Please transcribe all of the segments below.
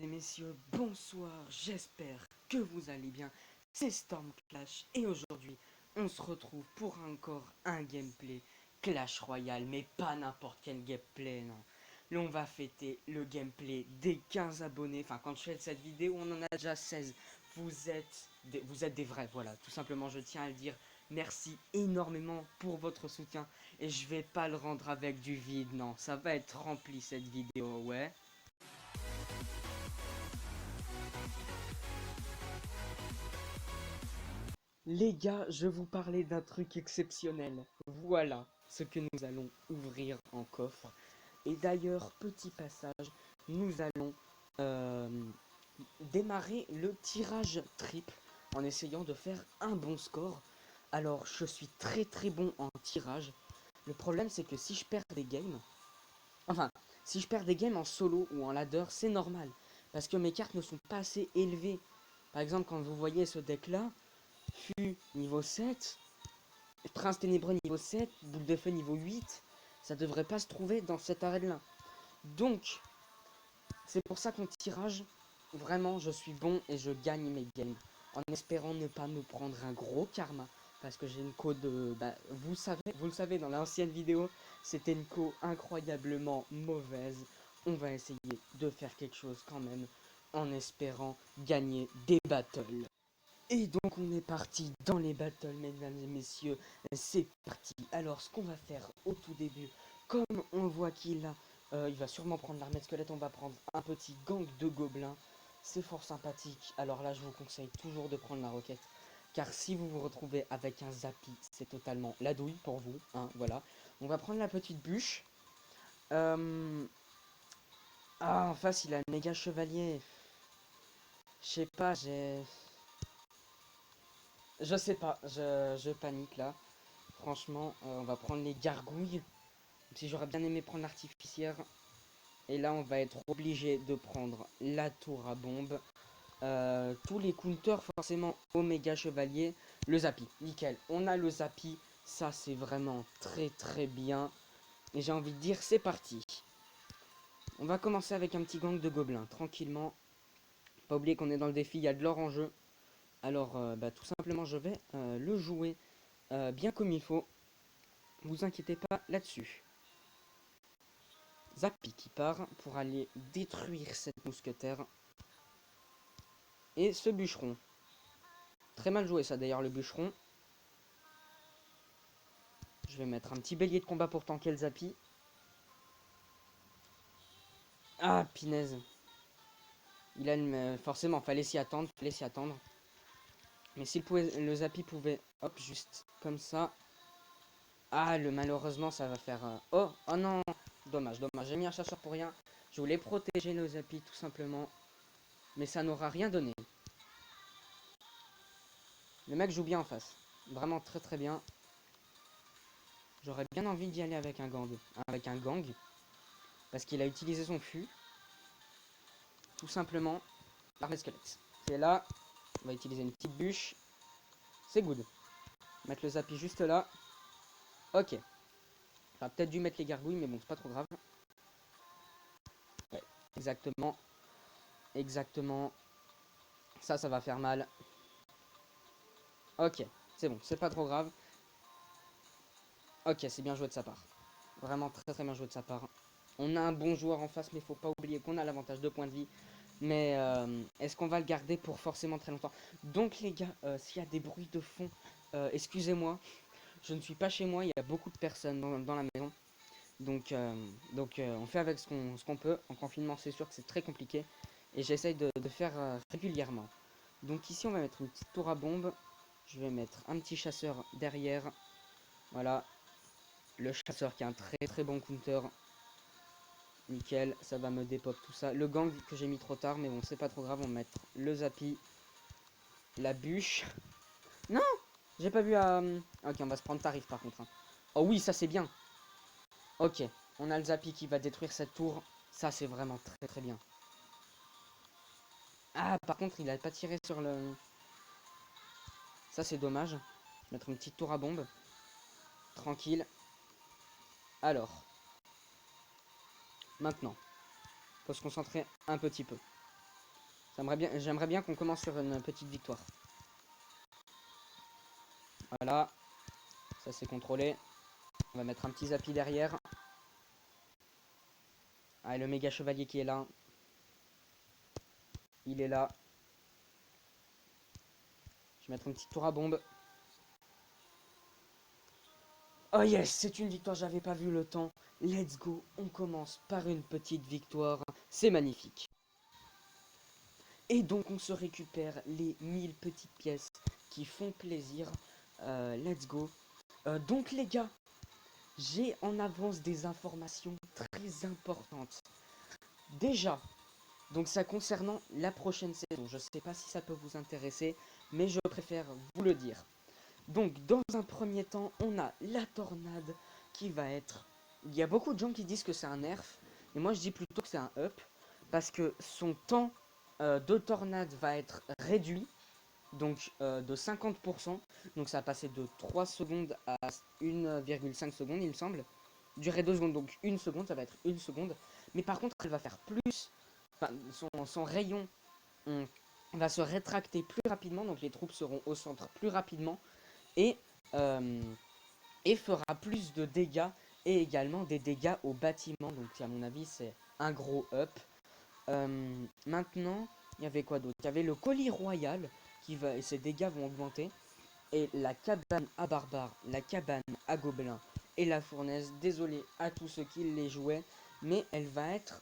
et messieurs, bonsoir, j'espère que vous allez bien. C'est Storm Clash et aujourd'hui, on se retrouve pour encore un gameplay Clash Royale, mais pas n'importe quel gameplay, non. Là, on va fêter le gameplay des 15 abonnés. Enfin, quand je fais cette vidéo, on en a déjà 16. Vous êtes des vrais, voilà. Tout simplement, je tiens à le dire. Merci énormément pour votre soutien. Et je vais pas le rendre avec du vide, non. Ça va être rempli cette vidéo, ouais. Les gars, je vous parlais d'un truc exceptionnel. Voilà ce que nous allons ouvrir en coffre. Et d'ailleurs, petit passage, nous allons euh, démarrer le tirage triple en essayant de faire un bon score. Alors, je suis très très bon en tirage. Le problème, c'est que si je perds des games, enfin, si je perds des games en solo ou en ladder, c'est normal. Parce que mes cartes ne sont pas assez élevées. Par exemple, quand vous voyez ce deck-là, niveau 7, Prince Ténébreux niveau 7, Boule de Feu niveau 8, ça devrait pas se trouver dans cette arène-là. Donc, c'est pour ça qu'on tirage, vraiment, je suis bon et je gagne mes games. En espérant ne pas me prendre un gros karma. Parce que j'ai une co de... Bah, vous le savez, dans l'ancienne vidéo, c'était une co incroyablement mauvaise. On va essayer de faire quelque chose quand même, en espérant gagner des battles. Et donc on est parti dans les battles, mesdames et messieurs. C'est parti. Alors ce qu'on va faire au tout début, comme on voit il va sûrement prendre l'armée de squelette, on va prendre un petit gang de gobelins. C'est fort sympathique. Alors là je vous conseille toujours de prendre la roquette. Car si vous vous retrouvez avec un Zappy, c'est totalement la douille pour vous. Hein, voilà. On va prendre la petite bûche. Ah, en face il a le méga chevalier. Je sais pas, Je sais pas, je panique là. Franchement, on va prendre les gargouilles. Si j'aurais bien aimé prendre l'artificière. Et là, on va être obligé de prendre la tour à bombe. Tous les counters, forcément, Oméga Chevalier. Le Zappy, nickel. On a le Zappy. Ça, c'est vraiment très très bien. Et j'ai envie de dire, c'est parti. On va commencer avec un petit gang de gobelins, tranquillement. Pas oublier qu'on est dans le défi, il y a de l'or en jeu. Alors, bah, tout simplement, je vais le jouer bien comme il faut. Vous inquiétez pas là-dessus. Zappy qui part pour aller détruire cette mousquetaire. Et ce bûcheron. Très mal joué ça d'ailleurs le bûcheron. Je vais mettre un petit bélier de combat pour tanker le Zappy. Ah, pinaise. Il a une... Forcément, fallait s'y attendre, fallait s'y attendre. Mais si le Zappy pouvait... Hop, juste comme ça. Ah, malheureusement, ça va faire... Oh, oh non. Dommage, dommage. J'ai mis un chasseur pour rien. Je voulais protéger le Zappy tout simplement. Mais ça n'aura rien donné. Le mec joue bien en face. Vraiment très très bien. J'aurais bien envie d'y aller avec un gang. Avec un gang. Parce qu'il a utilisé son fût. Tout simplement. L'armée squelette. Qui est là. On va utiliser une petite bûche. C'est good. Mettre le Zappy juste là. Ok. J'aurais peut-être dû mettre les gargouilles, mais bon, c'est pas trop grave. Ouais, exactement. Exactement. Ça va faire mal. Ok, c'est bon, c'est pas trop grave. Ok, c'est bien joué de sa part. Vraiment très très bien joué de sa part. On a un bon joueur en face, mais faut pas oublier qu'on a l'avantage de points de vie. Mais est-ce qu'on va le garder pour forcément très longtemps? Donc les gars, s'il y a des bruits de fond, excusez-moi. Je ne suis pas chez moi, il y a beaucoup de personnes dans la maison. Donc, on fait avec ce qu'on peut. En confinement, c'est sûr que c'est très compliqué. Et j'essaye de faire régulièrement. Donc ici, on va mettre une petite tour à bombe. Je vais mettre un petit chasseur derrière. Voilà. Le chasseur qui a un très très bon counter. Nickel, ça va me dépop tout ça. Le gang que j'ai mis trop tard, mais bon, c'est pas trop grave. On va mettre le Zappy. La bûche. Non, j'ai pas vu à... Ok, on va se prendre tarif par contre. Hein. Oh oui, ça c'est bien. Ok, on a le Zappy qui va détruire cette tour. Ça, c'est vraiment très très bien. Ah, par contre, il a pas tiré sur le... Ça, c'est dommage. Mettre une petite tour à bombe. Tranquille. Alors, maintenant, faut se concentrer un petit peu. J'aimerais bien qu'on commence sur une petite victoire. Voilà, ça c'est contrôlé. On va mettre un petit Zappy derrière. Ah, le méga chevalier qui est là. Il est là. Je vais mettre une petite tour à bombe. Oh yes, c'est une victoire, j'avais pas vu le temps. Let's go, on commence par une petite victoire. C'est magnifique. Et donc on se récupère les 1000 petites pièces qui font plaisir. Let's go. Donc les gars, j'ai en avance des informations très importantes. Déjà, donc ça concernant la prochaine saison. Je sais pas si ça peut vous intéresser, mais je préfère vous le dire. Donc dans un premier temps, on a la tornade qui va être... Il y a beaucoup de gens qui disent que c'est un nerf, et moi je dis plutôt que c'est un up, parce que son temps de tornade va être réduit, donc de 50%, donc ça va passer de 3 secondes à 1,5 secondes il me semble. Durée 2 secondes, donc 1 seconde, ça va être 1 seconde, mais par contre elle va faire plus, enfin son rayon va se rétracter plus rapidement, donc les troupes seront au centre plus rapidement, et, euh, et fera plus de dégâts et également des dégâts au bâtiment. Donc à mon avis c'est un gros up. Maintenant, il y avait quoi d'autre? Il y avait le colis royal qui va et ses dégâts vont augmenter. Et la cabane à barbares, la cabane à gobelins et la fournaise. Désolé à tous ceux qui les jouaient, mais elle va être,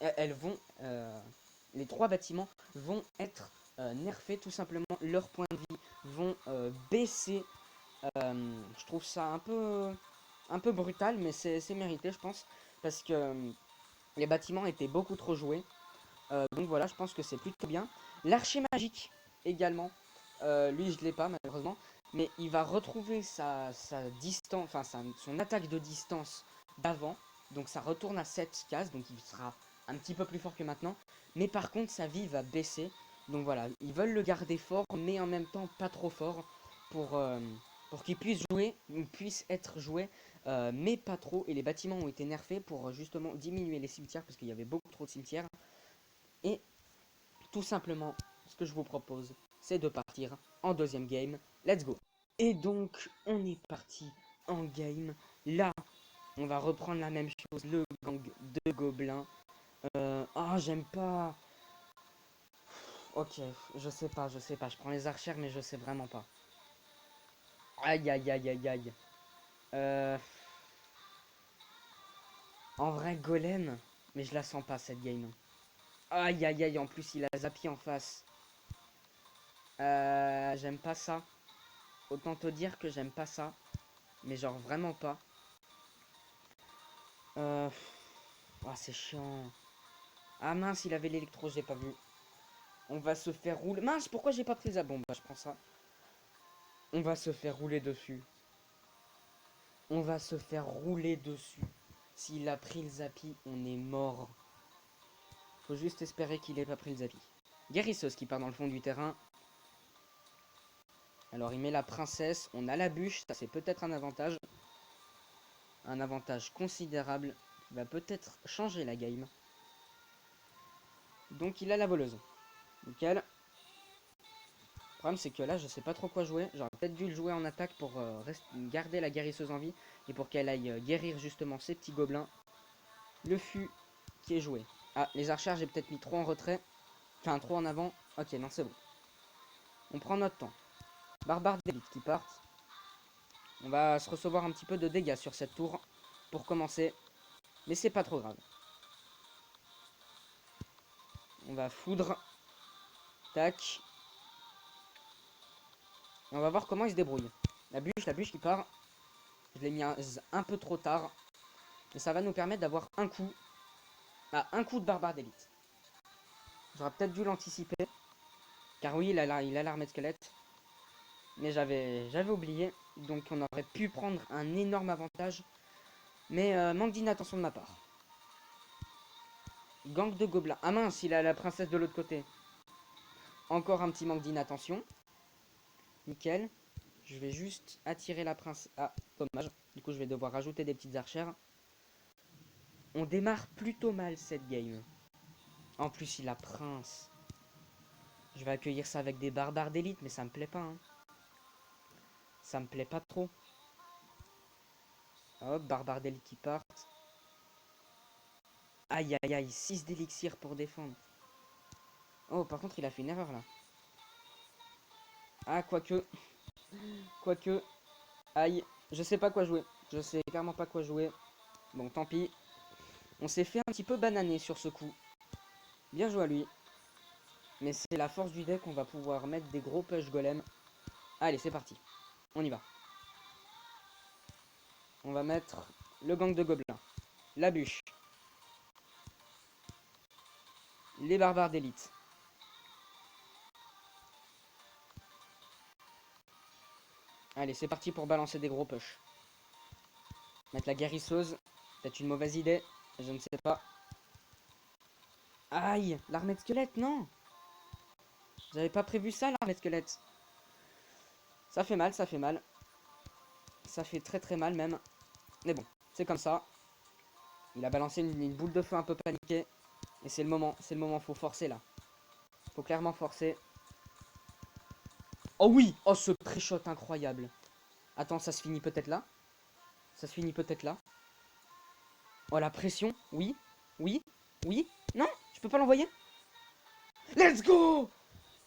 elles vont, les trois bâtiments vont être nerfés tout simplement. Leurs points de vie vont baisser. Je trouve ça un peu brutal, mais c'est mérité, je pense, parce que les bâtiments étaient beaucoup trop joués. Donc voilà, je pense que c'est plutôt bien. L'archer magique également. Lui, je ne l'ai pas malheureusement. Mais il va retrouver sa distance, enfin son attaque de distance d'avant. Donc ça retourne à 7 cases. Donc il sera un petit peu plus fort que maintenant. Mais par contre, sa vie va baisser. Donc voilà, ils veulent le garder fort, mais en même temps pas trop fort. Pour qu'il puisse être joué, mais pas trop. Et les bâtiments ont été nerfés pour justement diminuer les cimetières. Parce qu'il y avait beaucoup trop de cimetières. Et tout simplement, ce que je vous propose, c'est de partir en deuxième game. Let's go. Et donc, on est parti en game. Là, on va reprendre la même chose, le gang de gobelins. Ah, j'aime pas. Ok, je sais pas. Je prends les archères, mais je sais vraiment pas. Aïe, aïe, aïe, aïe, aïe. Euh... En vrai, golem, mais je la sens pas cette game. Aïe, aïe, aïe, en plus, il a Zappy en face. J'aime pas ça. Autant te dire que j'aime pas ça. Mais genre vraiment pas. Oh, c'est chiant. Ah mince, il avait l'électro, j'ai pas vu. On va se faire rouler. Mince, pourquoi j'ai pas pris la bombe? Bah, je prends ça. On va se faire rouler dessus. On va se faire rouler dessus. S'il a pris le Zappy, on est mort. Faut juste espérer qu'il ait pas pris le Zappy. Guérisseuse qui part dans le fond du terrain. Alors il met la princesse. On a la bûche, ça c'est peut-être un avantage. Un avantage considérable qui va peut-être changer la game. Donc il a la voleuse. Nickel. Le problème c'est que là je sais pas trop quoi jouer. J'aurais peut-être dû le jouer en attaque pour garder la guérisseuse en vie. Et pour qu'elle aille guérir justement ces petits gobelins. Le fût qui est joué. Ah, les archères j'ai peut-être mis trop en retrait. Enfin trop en avant. Ok, non c'est bon. On prend notre temps. Barbare d'élite qui partent. On va se recevoir un petit peu de dégâts sur cette tour. Pour commencer. Mais c'est pas trop grave. On va foudre. Tac. Et on va voir comment il se débrouille. La bûche qui part. Je l'ai mis un peu trop tard. Et ça va nous permettre d'avoir un coup. Ah, un coup de barbare d'élite. J'aurais peut-être dû l'anticiper. Car oui, il a l'armée de squelette. Mais j'avais oublié. Donc on aurait pu prendre un énorme avantage. Mais manque d'inattention de ma part. Gang de gobelins. Ah mince, il a la princesse de l'autre côté. Encore un petit manque d'inattention. Nickel. Je vais juste attirer la princesse. Ah, dommage. Du coup, je vais devoir rajouter des petites archères. On démarre plutôt mal cette game. En plus, il a prince. Je vais accueillir ça avec des barbares d'élite, mais ça me plaît pas, hein. Ça me plaît pas trop. Hop, barbares d'élite qui partent. Aïe, aïe, aïe, 6 d'élixir pour défendre. Oh, par contre, il a fait une erreur, là. Ah, quoique. Quoique. Aïe, je sais pas quoi jouer. Je sais clairement pas quoi jouer. Bon, tant pis. On s'est fait un petit peu bananer sur ce coup. Bien joué à lui. Mais c'est la force du deck, on va pouvoir mettre des gros push golem. Allez, c'est parti. On y va. On va mettre le gang de gobelins. La bûche. Les barbares d'élite. Allez, c'est parti pour balancer des gros push. Mettre la guérisseuse. Peut-être une mauvaise idée. Je ne sais pas. Aïe, l'armée de squelette, non. J'avais pas prévu ça, l'armée de squelette. Ça fait mal, ça fait mal. Ça fait très très mal même. Mais bon, c'est comme ça. Il a balancé une boule de feu un peu paniquée. Et c'est le moment, faut forcer là. Faut clairement forcer. Oh oui, oh ce pré-shot incroyable. Attends, ça se finit peut-être là. Ça se finit peut-être là. Oh la pression, oui, oui, oui. Non, je peux pas l'envoyer. Let's go.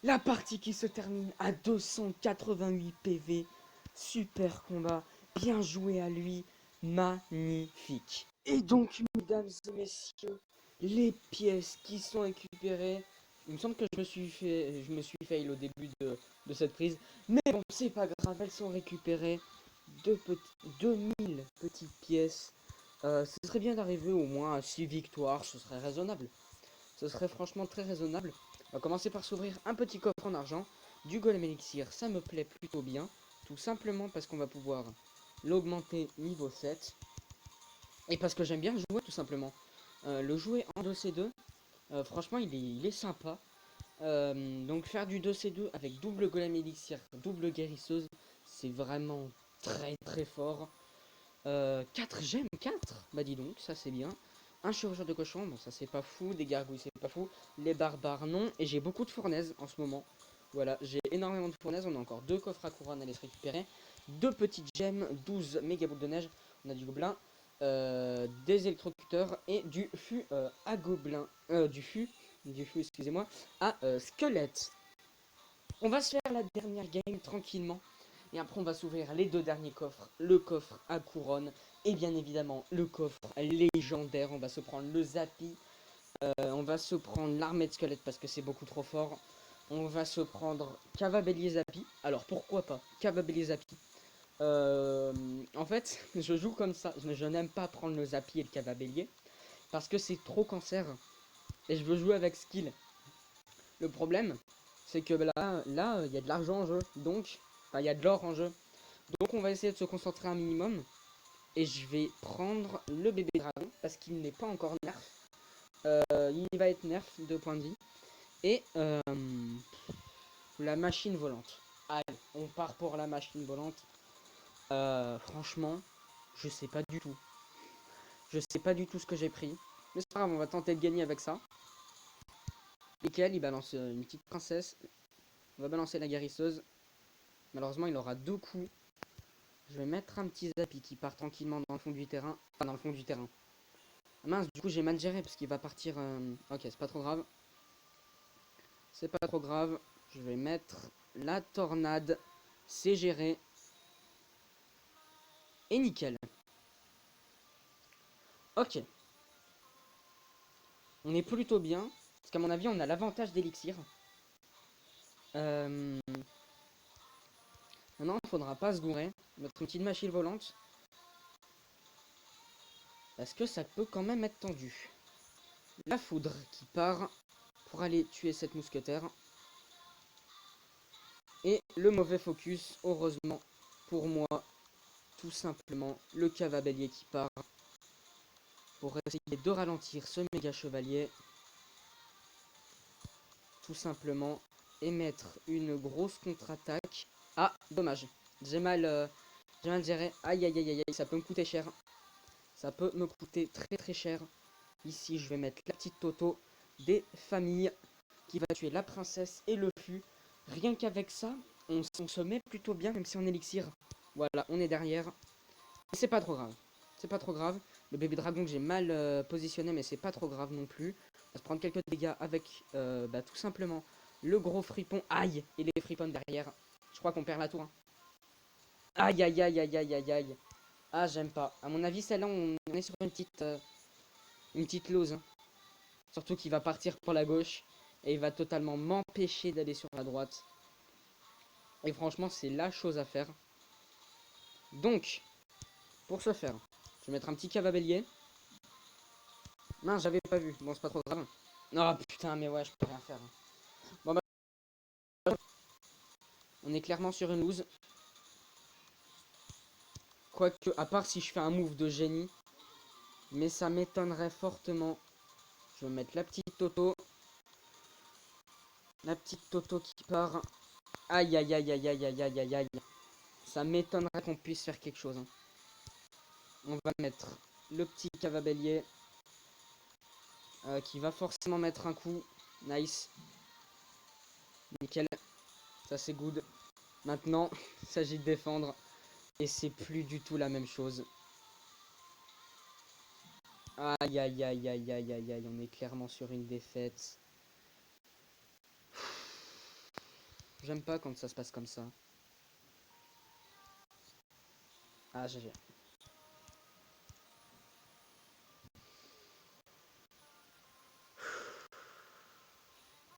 La partie qui se termine à 288 PV. Super combat, bien joué à lui, magnifique. Et donc, mesdames et messieurs, les pièces qui sont récupérées. Il me semble que je me suis fail au début de cette prise. Mais bon, c'est pas grave, elles sont récupérées. 2000 petites pièces. Ce serait bien d'arriver au moins à 6 victoires, ce serait raisonnable. Ce serait franchement très raisonnable. On va commencer par s'ouvrir un petit coffre en argent. Du golem élixir, ça me plaît plutôt bien. Tout simplement parce qu'on va pouvoir l'augmenter niveau 7. Et parce que j'aime bien le jouer tout simplement. Le jouer en 2C2, franchement il est sympa. Donc faire du 2C2 avec double golem élixir, double guérisseuse, c'est vraiment très très fort. 4 gemmes, 4. Bah dis donc, ça c'est bien. Un chirurgien de cochon, bon ça c'est pas fou. Des gargouilles c'est pas fou. Les barbares non. Et j'ai beaucoup de fournaises en ce moment. Voilà, j'ai énormément de fournaises. On a encore 2 coffres à couronne à les récupérer. 2 petites gemmes, 12 méga boules de neige. On a du gobelin, des électrocuteurs et du fût à gobelin. Du fût, excusez-moi, à squelette. On va se faire la dernière game tranquillement. Et après, on va s'ouvrir les 2 derniers coffres. Le coffre à couronne et bien évidemment le coffre légendaire. On va se prendre le Zappy. On va se prendre l'armée de squelette parce que c'est beaucoup trop fort. On va se prendre Cavabellier Zappy. Alors pourquoi pas Cavabellier Zappy. En fait, je joue comme ça. Je n'aime pas prendre le Zappy et le Cavabellier parce que c'est trop cancer. Et je veux jouer avec skill. Le problème, c'est que là, il y a de l'argent en jeu. Donc, enfin, il y a de l'or en jeu. Donc, on va essayer de se concentrer un minimum. Et je vais prendre le bébé dragon parce qu'il n'est pas encore nerf. Il va être nerf de points de vie. Et la machine volante. Allez, on part pour la machine volante. Franchement, je sais pas du tout. Je sais pas du tout ce que j'ai pris. Mais c'est pas grave, on va tenter de gagner avec ça. Michael, il balance une petite princesse. On va balancer la guérisseuse. Malheureusement, il aura 2 coups. Je vais mettre un petit Zappy qui part tranquillement dans le fond du terrain. Enfin, dans le fond du terrain. Ah mince, du coup, j'ai mal géré parce qu'il va partir. Ok, c'est pas trop grave. C'est pas trop grave. Je vais mettre la tornade. C'est géré. Et nickel. Ok. On est plutôt bien. Parce qu'à mon avis, on a l'avantage d'élixir. Maintenant, il faudra pas se gourer. Mettre une petite machine volante. Parce que ça peut quand même être tendu. La foudre qui part pour aller tuer cette mousquetaire. Et le mauvais focus, heureusement pour moi, tout simplement le cavabellier qui part pour essayer de ralentir ce méga chevalier. Tout simplement. Et mettre une grosse contre-attaque. Ah, dommage. J'ai mal géré. Aïe, aïe, aïe, aïe, ça peut me coûter cher. Ça peut me coûter très très cher. Ici, je vais mettre la petite Toto des familles. qui va tuer la princesse et le fût. Rien qu'avec ça, on se met plutôt bien, même si on élixir. Voilà, on est derrière. C'est pas trop grave. C'est pas trop grave. Le bébé dragon que j'ai mal positionné, mais c'est pas trop grave non plus. On va se prendre quelques dégâts avec tout simplement le gros fripon. Aïe. Et les fripons derrière. Je crois qu'on perd la tour. Hein. Aïe, aïe, aïe, aïe, aïe, aïe, aïe. Ah, j'aime pas. À mon avis, celle-là, on est sur une petite lose. Hein. Surtout qu'il va partir pour la gauche. Et il va totalement m'empêcher d'aller sur la droite. Et franchement, c'est la chose à faire. Donc, pour ce faire, je vais mettre un petit cavabellier. Non, j'avais pas vu. Bon, c'est pas trop grave. Oh putain, mais ouais, je peux rien faire. Hein. Bon, bah, on est clairement sur une lose. Quoique, à part si je fais un move de génie. Mais ça m'étonnerait fortement. Je vais mettre la petite Toto. La petite Toto qui part. Aïe, aïe, aïe, aïe, aïe, aïe, aïe, aïe, aïe. Ça m'étonnerait qu'on puisse faire quelque chose. Hein. On va mettre le petit cavabellier. Qui va forcément mettre un coup. Nice. Nickel. Ça, c'est good. Maintenant, il s'agit de défendre. Et c'est plus du tout la même chose. Aïe, aïe, aïe, aïe, aïe, aïe, aïe. On est clairement sur une défaite. J'aime pas quand ça se passe comme ça. Ah, GG.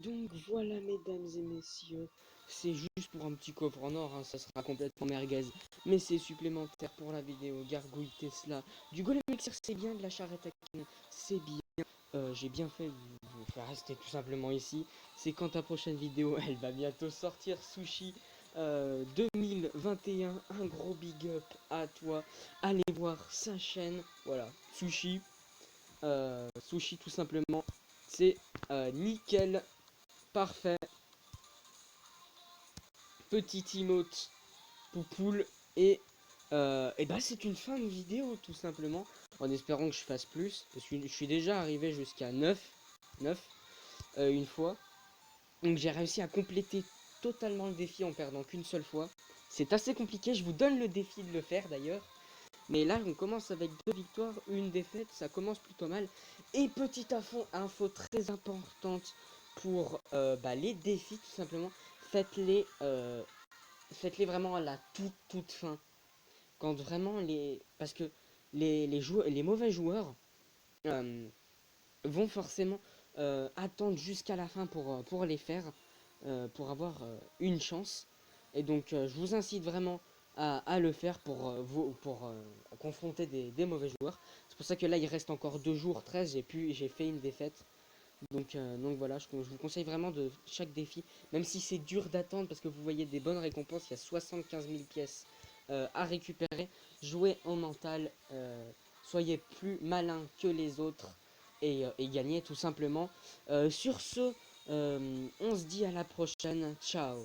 Donc voilà, mesdames et messieurs. C'est juste pour un petit coffre en or, hein, ça sera complètement merguez. Mais c'est supplémentaire pour la vidéo. Gargouille Tesla. Du golem elixir, c'est bien. De la charrette à canon, c'est bien. J'ai bien fait de vous faire rester tout simplement ici. C'est quand ta prochaine vidéo, elle va bientôt sortir. Sushi 2021. Un gros big up à toi. Allez voir sa chaîne. Voilà, Sushi. Sushi tout simplement. C'est nickel. Parfait. Petit emote poupoule. Et bah c'est une fin de vidéo tout simplement. En espérant que je fasse plus. Je suis déjà arrivé jusqu'à 9 une fois. Donc j'ai réussi à compléter totalement le défi en perdant qu'une seule fois. C'est assez compliqué, je vous donne le défi de le faire d'ailleurs. Mais là on commence avec 2 victoires, une défaite, ça commence plutôt mal. Et petite info très importante pour les défis tout simplement. Faites-les vraiment à la toute fin. Quand vraiment les... Parce que les mauvais joueurs vont forcément attendre jusqu'à la fin pour les faire. Pour avoir une chance. Et donc je vous incite vraiment à le faire pour confronter des mauvais joueurs. C'est pour ça que là il reste encore 2 jours, 13, j'ai fait une défaite. Donc voilà, je vous conseille vraiment de chaque défi, même si c'est dur d'attendre parce que vous voyez des bonnes récompenses, il y a 75 000 pièces à récupérer. Jouez en mental, soyez plus malin que les autres et gagnez tout simplement. Sur ce, on se dit à la prochaine, ciao.